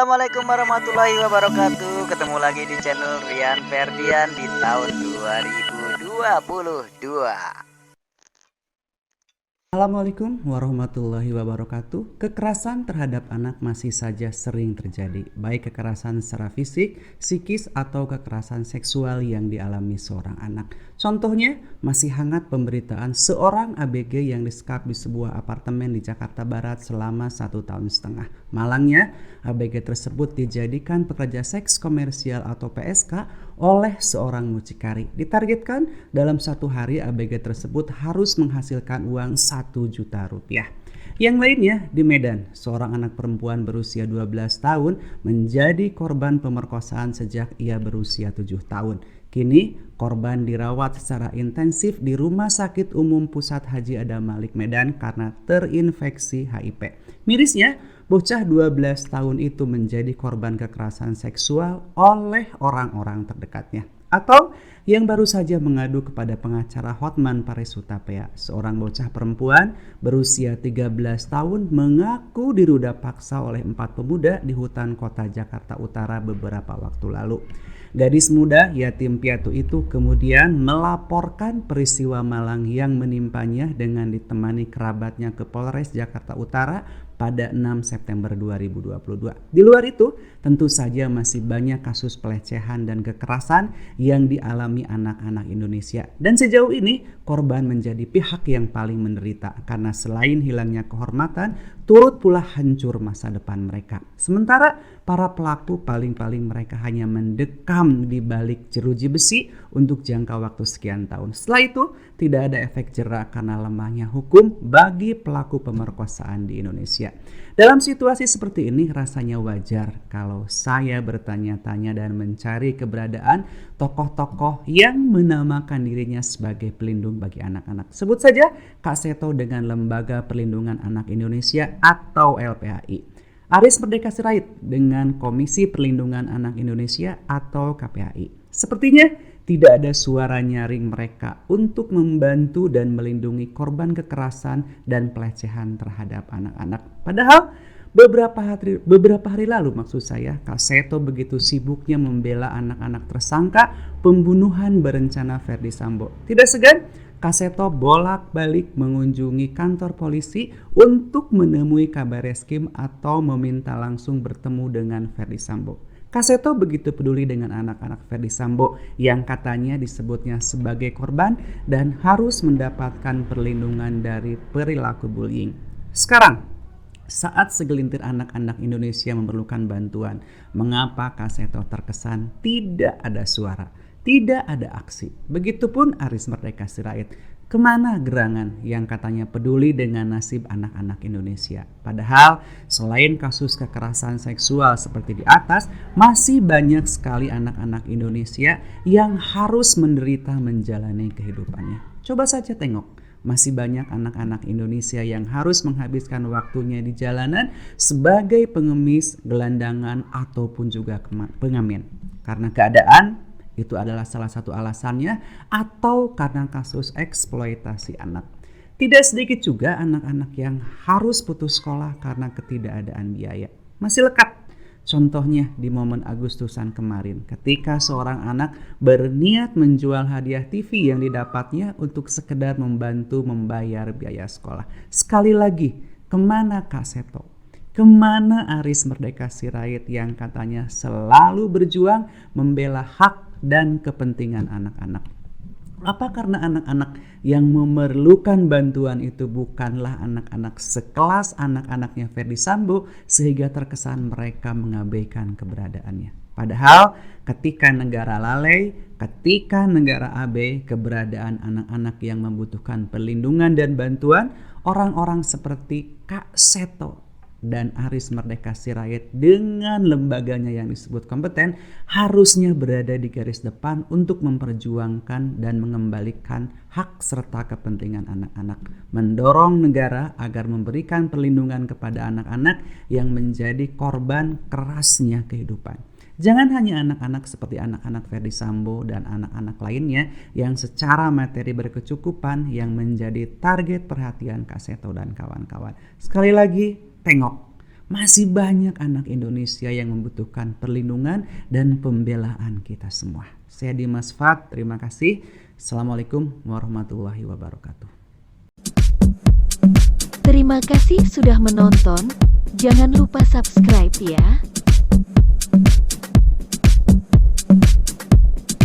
Assalamualaikum warahmatullahi wabarakatuh. Ketemu lagi di channel Rian Ferdian di tahun 2022. Assalamualaikum warahmatullahi wabarakatuh. Kekerasan terhadap anak masih saja sering terjadi, baik kekerasan secara fisik, psikis, atau kekerasan seksual yang dialami seorang anak. Contohnya, masih hangat pemberitaan seorang ABG yang disekap di sebuah apartemen di Jakarta Barat selama 1,5 tahun. Malangnya, ABG tersebut dijadikan pekerja seks komersial atau PSK oleh seorang mucikari. Ditargetkan dalam satu hari ABG tersebut harus menghasilkan uang 1 juta rupiah. Yang lainnya di Medan, seorang anak perempuan berusia 12 tahun menjadi korban pemerkosaan sejak ia berusia 7 tahun. Kini korban dirawat secara intensif di Rumah Sakit Umum Pusat Haji Adam Malik Medan karena terinfeksi HIV. Mirisnya, bocah 12 tahun itu menjadi korban kekerasan seksual oleh orang-orang terdekatnya. Atau yang baru saja mengadu kepada pengacara Hotman Paris Hutapea, seorang bocah perempuan berusia 13 tahun mengaku diruda paksa oleh 4 pemuda di hutan kota Jakarta Utara beberapa waktu lalu. Gadis muda yatim piatu itu kemudian melaporkan peristiwa malang yang menimpanya dengan ditemani kerabatnya ke Polres Jakarta Utara pada 6 September 2022. Di luar itu, tentu saja masih banyak kasus pelecehan dan kekerasan yang dialami anak-anak Indonesia. Dan sejauh ini, korban menjadi pihak yang paling menderita karena selain hilangnya kehormatan, turut pula hancur masa depan mereka. Sementara para pelaku paling-paling mereka hanya mendekam di balik jeruji besi untuk jangka waktu sekian tahun. Setelah itu, tidak ada efek jera karena lemahnya hukum bagi pelaku pemerkosaan di Indonesia. Dalam situasi seperti ini rasanya wajar kalau saya bertanya-tanya dan mencari keberadaan tokoh-tokoh yang menamakan dirinya sebagai pelindung bagi anak-anak. Sebut saja Kak Seto dengan Lembaga Perlindungan Anak Indonesia atau LPAI. Aris Merdeka Sirait dengan Komisi Perlindungan Anak Indonesia atau KPAI. Sepertinya tidak ada suara nyaring mereka untuk membantu dan melindungi korban kekerasan dan pelecehan terhadap anak-anak. Padahal beberapa hari lalu Kak Seto begitu sibuknya membela anak-anak tersangka pembunuhan berencana Ferdy Sambo. Tidak segan, Kak Seto bolak-balik mengunjungi kantor polisi untuk menemui Kabareskrim atau meminta langsung bertemu dengan Ferdy Sambo. Kak Seto begitu peduli dengan anak-anak Ferdy Sambo yang katanya disebutnya sebagai korban dan harus mendapatkan perlindungan dari perilaku bullying. Sekarang, saat segelintir anak-anak Indonesia memerlukan bantuan, mengapa Kak Seto terkesan tidak ada suara, tidak ada aksi? Begitupun Aris Merdeka Sirait. Kemana gerangan yang katanya peduli dengan nasib anak-anak Indonesia? Padahal selain kasus kekerasan seksual seperti di atas, masih banyak sekali anak-anak Indonesia yang harus menderita menjalani kehidupannya. Coba saja tengok, masih banyak anak-anak Indonesia yang harus menghabiskan waktunya di jalanan sebagai pengemis, gelandangan, ataupun juga pengamen. Karena keadaan itu adalah salah satu alasannya, atau karena kasus eksploitasi anak. Tidak sedikit juga anak-anak yang harus putus sekolah karena ketidakadaan biaya. Masih lekat contohnya di momen Agustusan kemarin ketika seorang anak berniat menjual hadiah TV yang didapatnya untuk sekedar membantu membayar biaya sekolah. Sekali lagi, kemana Kak Seto? Kemana Aris Merdeka Sirait yang katanya selalu berjuang membela hak dan kepentingan anak-anak? Apa karena anak-anak yang memerlukan bantuan itu bukanlah anak-anak sekelas anak-anaknya Ferdy Sambo sehingga terkesan mereka mengabaikan keberadaannya? Padahal ketika negara lalai, ketika negara abai keberadaan anak-anak yang membutuhkan perlindungan dan bantuan, orang-orang seperti Kak Seto dan Aris Merdeka Sirait dengan lembaganya yang disebut kompeten harusnya berada di garis depan untuk memperjuangkan dan mengembalikan hak serta kepentingan anak-anak, mendorong negara agar memberikan perlindungan kepada anak-anak yang menjadi korban kerasnya kehidupan. Jangan hanya anak-anak seperti anak-anak Ferdy Sambo dan anak-anak lainnya yang secara materi berkecukupan yang menjadi target perhatian Kak Seto dan kawan-kawan. Sekali lagi, tengok, Masih banyak anak Indonesia yang membutuhkan perlindungan dan pembelaan kita semua. Saya Dimas Fat, terima kasih. Assalamualaikum warahmatullahi wabarakatuh. Terima kasih sudah menonton. Jangan lupa subscribe